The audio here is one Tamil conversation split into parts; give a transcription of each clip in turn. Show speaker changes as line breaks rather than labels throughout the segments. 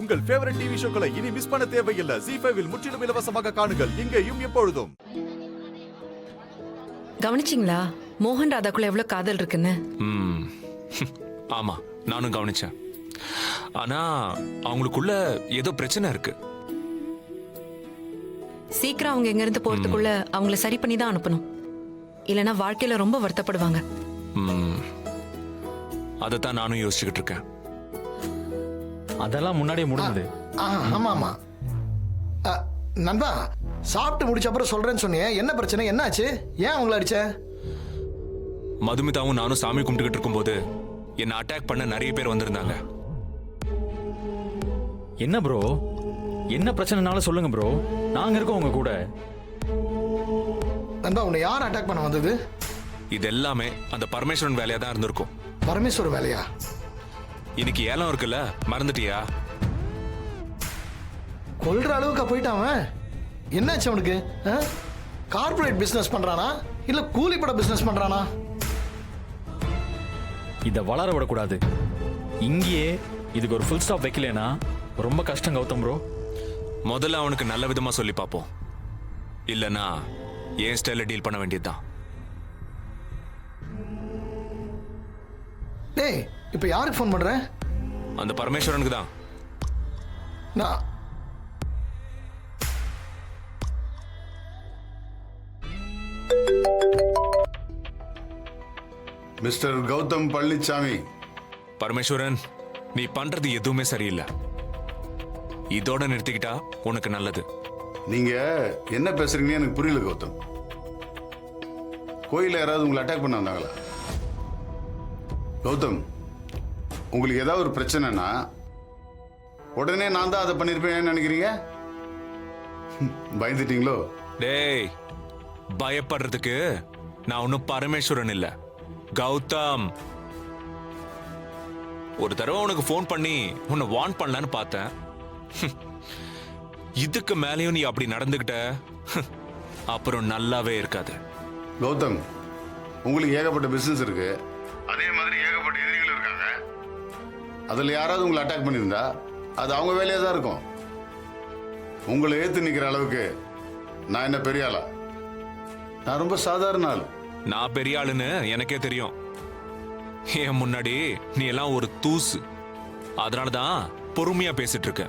உங்கள் ஃபேவரட் டிவி ஷோக்களை இனி மிஸ் பண்ண தேவையில்லை. ஜீ5 இல் முற்றிலும் இலவசமாக காணுங்கள். இங்கேயும் எப்பொழுதும்.
கவனிச்சிங்களா மோகன் ராதாக்குள்ள எவ்வளவு காதல் இருக்குன்னு?
ஆமா, நானும் கவனிச்சேன். ஆனா அவங்களுக்குள்ள ஏதோ பிரச்சனை இருக்கு.
சீக்கிரம் அவங்க எங்க இருந்து போறதுக்குள்ள அவங்கள சரி பண்ணி தான் அனுப்பணும். இல்லனா வாழ்க்கையில ரொம்ப வருத்தப்படுவாங்க.
அதைத்தான் நானும் யோசிச்சுக்கிட்டு இருக்கேன்.
அதெல்லாம் முன்னாடியே முடிஞ்சது.
ஆமா ஆமா. நண்பா, சாப்பிட்டு முடிச்ச அப்புறம் சொல்றேன்னு சொன்னியே, என்ன பிரச்சனை, என்ன ஆச்சு? ஏன் அவங்கள அடிச்ச?
மதுமிதாவும் நானும் சாமி கும்பிட்டுக்கிட்டு இருக்கும்போது என்ன அட்டாக் பண்ண நிறைய பேர் வந்திருந்தாங்க.
என்ன ப்ரோ, என்ன பிரச்சனைனாலும் சொல்லுங்க ப்ரோ, நாங்க இருக்கோம் உங்க கூட.
நண்பா, உன்னை யார் அட்டாக் பண்ண வந்தது?
இது எல்லாமே அந்த பரமேஸ்வரன் வேலையா தான் இருந்திருக்கும்.
பரமேஸ்வர வேலையா?
இன்னைக்கு ஏலம் இருக்குல்ல, மறந்துட்டியா?
கொல்ற அளவுக்கு போயிட்டான் அவன். என்னாச்சு அவனுக்கு? கார்ப்பரேட் பிசினஸ் பண்றானா இல்ல கூலிப்பட பிசினஸ் பண்றானா?
இத வளர விடக்கூடாது. இங்கேயே இதுக்கு ஒரு ஃபுல் ஸ்டாப் வைக்கலனா ரொம்ப கஷ்டம் கௌதம் ப்ரோ.
முதல்ல அவனுக்கு நல்ல விதமா சொல்லி பார்ப்போம். இல்லனா ஏன் ஸ்டைல டீல் பண்ண வேண்டியதுதான்.
டேய், இப்ப யாருக்கு ஃபோன் பண்ற?
அந்த பரமேஸ்வரனுக்கு தான்.
நான்
மிஸ்டர் கௌதம் பழனிசாமி.
பரமேஸ்வரன், நீ பண்றது எதுவுமே சரியில்லை. இதோட நிறுத்திக்கிட்டா உனக்கு நல்லது.
நீங்க என்ன பேசுறீங்கன்னு எனக்கு புரியல கௌதம். கோயில யாராவது உங்களை அட்டாக் பண்ண வந்தாங்களா? கௌதம், உங்களுக்கு ஏதாவது ஒரு பிரச்சனைனா உடனே நான் தான் அதை பண்ணிருப்பேன் நினைக்கிறீங்க? பயந்துட்டீங்களோ?
டேய், பயப்படுறதுக்கு நான் ஒன்னும் பரமேஸ்வரன் இல்ல, கௌதம். ஒரு தடவை உனக்கு போன் பண்ணி உன்னை வார்ன் பண்ணலான்னு பார்த்தேன். இதுக்கு மேலேயும் நீ அப்படி நடந்துகிட்ட அப்புறம் நல்லாவே இருக்காது.
கௌதம், உங்களுக்கு ஏகப்பட்ட பிசினஸ் இருக்கு, அதே மாதிரி ஏகப்பட்ட எதிரிகள் இருக்காங்க. அதுல யாராவது உங்களை அட்டாக் பண்ணியிருந்தா அது அவங்க வேலையா தான் இருக்கும். உங்களை ஏத்து நிக்கிற அளவுக்கு நான் என்ன பெரிய ஆளா? நான் ரொம்ப சாதாரண ஆள்.
நான் பெரிய ஆளுன்னு எனக்கே தெரியும். என் முன்னாடி நீ எல்லாம் ஒரு தூசு. அதனாலதான் பொறுமையா பேசிட்டு இருக்க.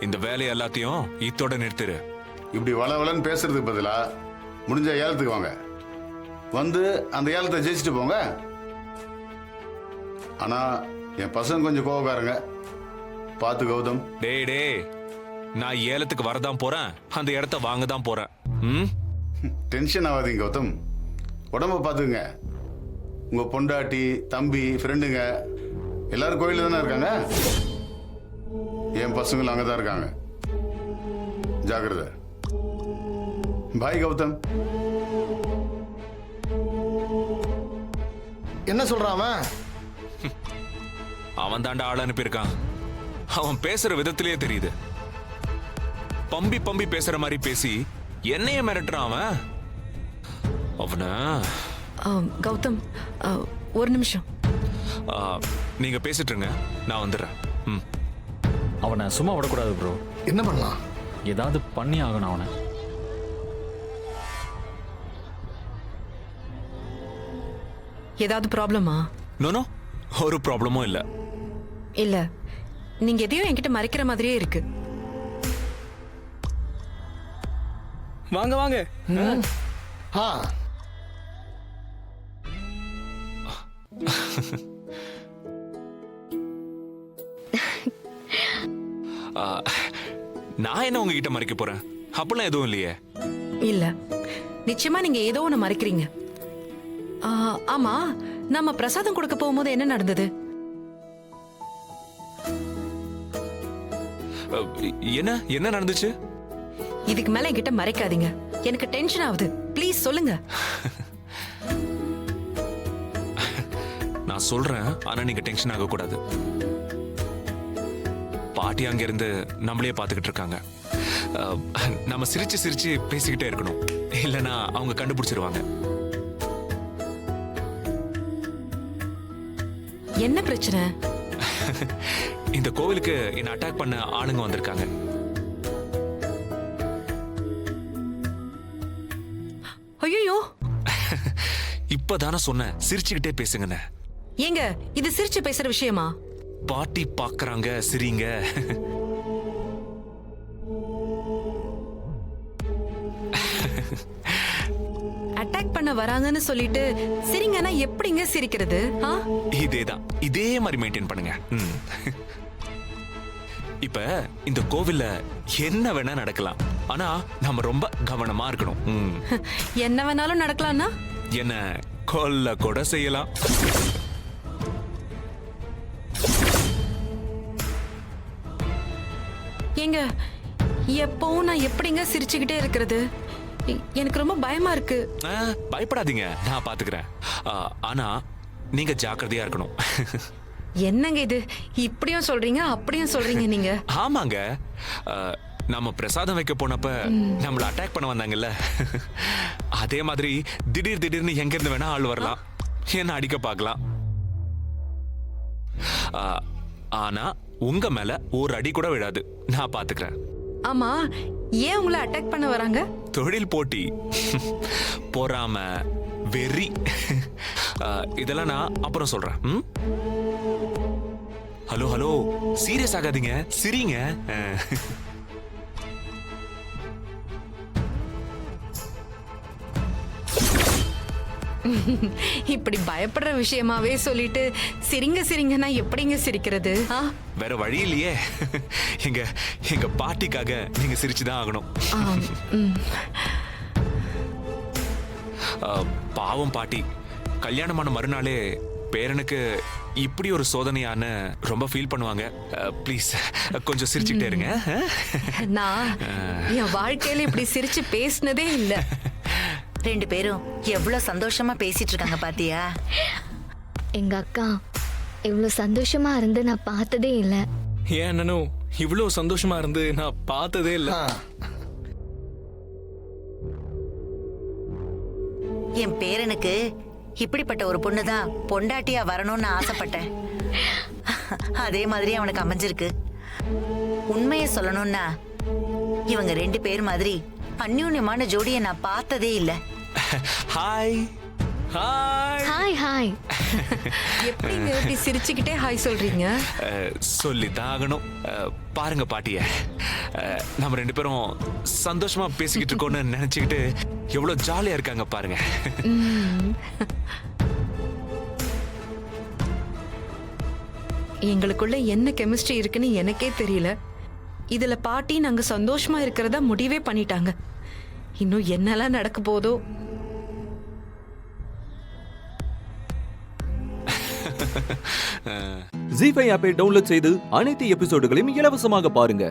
இந்த வேலையை எல்லாத்தையும் இத்தோட நிறுத்திரு.
இப்படி வளவலன்னு பேசுறதுக்கு பதிலா முடிஞ்ச ஏலத்துக்கு வாங்க, வந்து அந்த ஏலத்தை ஜெயிச்சுட்டு போங்க. ஆனா என் பசங்க கொஞ்சம் கோவக்காரங்க, பார்த்து கௌதம்.
டே, நான் ஏலத்துக்கு வரதான் போறேன், அந்த இடத்த வாங்க தான் போறேன்.
டென்ஷன் ஆகாதீங்க கௌதம், உடம்ப பார்த்துங்க. உங்க பொண்டாட்டி, தம்பி, ஃப்ரெண்டுங்க எல்லாரும் கோயில தானே இருக்காங்க. என் பசங்களும் அங்கதான் இருக்காங்க. ஜாக்கிரதை. பாய் கௌதம்.
என்ன சொல்றான் அவன்?
அவன் தாண்டா ஆள் அனுப்பியிருக்கான். அவன் பேசுற விதத்திலேயே தெரியுது. பம்பி பம்பி பேசுற மாதிரி பேசி என்னைய மிரட்டுறான் அவன். அவன
கௌதம், ஒரு நிமிஷம்.
நீங்க பேசிட்டு இருங்க, நான் வந்துடுறேன்.
அவனை சும்மா விடக்கூடாது ப்ரோ.
என்ன பண்ணலாம்?
ஏதாவது பண்ணி ஆகணும் அவனை.
ஏதாவது ப்ராப்ளமா?
நோ, ஒரு ப்ராப்ளமும் இல்ல.
இல்ல, நீங்க எதையும் என்கிட்ட மறைக்கிற மாதிரியே இருக்கு.
வாங்க வாங்க.
ஆ,
நான் என்ன உங்ககிட்ட மறைக்க போறேன்? அப்படிலாம் எதுவும் இல்லையே.
இல்ல, நிச்சயமா நீங்க ஏதோ ஒண்ணு மறைக்கிறீங்க. ஆமா, நாம பிரசாதம் கொடுக்க போகும்போது என்ன நடந்தது?
என்ன என்ன நடந்துச்சு?
இதுக்கு மேல என்கிட்ட மறைக்காதீங்க, எனக்கு டென்ஷன் ஆகுது. ப்ளீஸ் சொல்லுங்க.
நான் சொல்றேன், ஆனா நீங்க டென்ஷன் ஆக கூடாது. பாட்டி அங்க இருந்து நம்மளே பாத்துக்கிட்டு இருக்காங்க. நம்ம சிரிச்சு சிரிச்சு பேசிக்கிட்டே இருக்கணும், இல்லனா அவங்க கண்டுபிடிச்சிருவாங்க.
என்ன பிரச்சனை?
இந்த கோவிலுக்கு என்ன அட்டாக் பண்ண ஆளுங்க வந்திருக்காங்க.
ஐயோ,
இப்பதானே சொன்னேன் சிரிச்சுக்கிட்டே பேசுங்கன்னு.
ஏங்க இது சிரிச்சு பேசுற விஷயமா?
பாட்டி பாக்குறாங்க, சிரிங்க.
அட்டாக் பண்ண வராங்கன்னு சொல்லிட்டு சிரிங்கன்னா எப்படிங்க சிரிக்கிறது?
இதேதான், இதே மாதிரி மெயின்டைன் பண்ணுங்க. இப்ப இந்த கோவில்ல என்ன வேணா நடக்கலாம், ஆனா நம்ம ரொம்ப கவனமா இருக்கணும்.
என்ன வேணாலும் நடக்கலாம்னா
என்ன கொல்ல கூட செய்யலாம்.
ஏங்க எப்பவும் நான் எப்படிங்க சிரிச்சுக்கிட்டே இருக்கிறது? எனக்கு ரொம்ப பயமா இருக்கு.
பயப்படாதீங்க, நான் பாத்துக்கிறேன். ஆனா நீங்க ஜாக்கிரதையா இருக்கணும்.
என்னங்க இது இப்படியும் சொல்றீங்க அப்படியும் சொல்றீங்க நீங்க?
ஆமாங்க, நம்ம பிரசாதம் வைக்க போனப்ப நம்மள அட்டாக் பண்ண வந்தாங்கல்ல, அதே மாதிரி திடீர்னு எங்க இருந்து வேணா ஆள் வரலாம், என்ன அடிக்க பார்க்கலாம். ஆனா உங்க மேல ஒரு அடி கூட விழாது, நான் பாத்துக்கிறேன்.
ஆமா, ஏன் உங்களை அட்டாக் பண்ண வராங்க?
தொழில் போட்டி, பொறாம, வெறி, இதெல்லாம் நான் அப்புறம் சொல்றேன். ஹலோ, சீரியஸ் ஆகாதீங்க, சிரிங்க.
இப்படி பயப்படுற விஷயமாவே சொல்லிட்டு சிரிங்கன்னா எப்படிங்க சிரிக்கிறது?
வேற வழி இல்லையே. எங்க பாட்டிக்காக நீங்க சிரிச்சுதான் ஆகணும். பாவம் பாட்டி, கல்யாணமான மறுநாளே பேரனுக்கு இப்படி ஒரு சோதனையான ரொம்ப ஃபீல் பண்ணுவாங்க. ப்ளீஸ் கொஞ்சம் சிரிச்சுக்கிட்டே இருங்க.
நான் என் வாழ்க்கையில இப்படி சிரிச்சு பேசினதே இல்ல.
ரெண்டு பேரும் எவ்வளவு சந்தோஷமா பேசிட்டு இருக்காங்க பாத்தியா?
எங்க அக்கா இவ்வளவு சந்தோஷமா இருந்து நான் பார்த்ததே இல்ல.
ஏன் அண்ணனும் இவ்வளவு சந்தோஷமா இருந்து நான் பார்த்ததே இல்ல.
என் பேரனுக்கு இப்படிப்பட்ட ஒரு பொண்ணுதான் பொண்டாட்டியா வரணும்னு ஆசைப்பட்டேன். அதே மாதிரி அவனுக்கு அமைஞ்சிருக்கு. உண்மையை சொல்லணும்னா இவங்க ரெண்டு பேர் மாதிரி அந்யூன்யமான ஜோடியை நான் பார்த்ததே இல்ல.
Hi
hi hi.
எப்படிங்க இப்படி சிரிச்சுக்கிட்டே ஹாய் சொல்றீங்க?
சொல்லித்தான் ஆகணும். பாருங்க பாட்டிய, நம்ம ரெண்டு பேரும் சந்தோஷமா பேசிக்கிட்டு இருக்கோம்னு நினைச்சுக்கிட்டு எவ்வளவு ஜாலியா இருக்காங்க பாருங்க.
எங்களுக்குள்ள என்ன கெமிஸ்ட்ரி இருக்குன்னு எனக்கே தெரியல. இதுல பாட்டி நாங்க சந்தோஷமா இருக்கிறதா முடிவே பண்ணிட்டாங்க. இன்னும் என்னெல்லாம் நடக்க போதோ.
ஜீ5 ஆப்பை டவுன்லோட் செய்து அனைத்து எபிசோடுகளையும் இலவசமாக பாருங்க.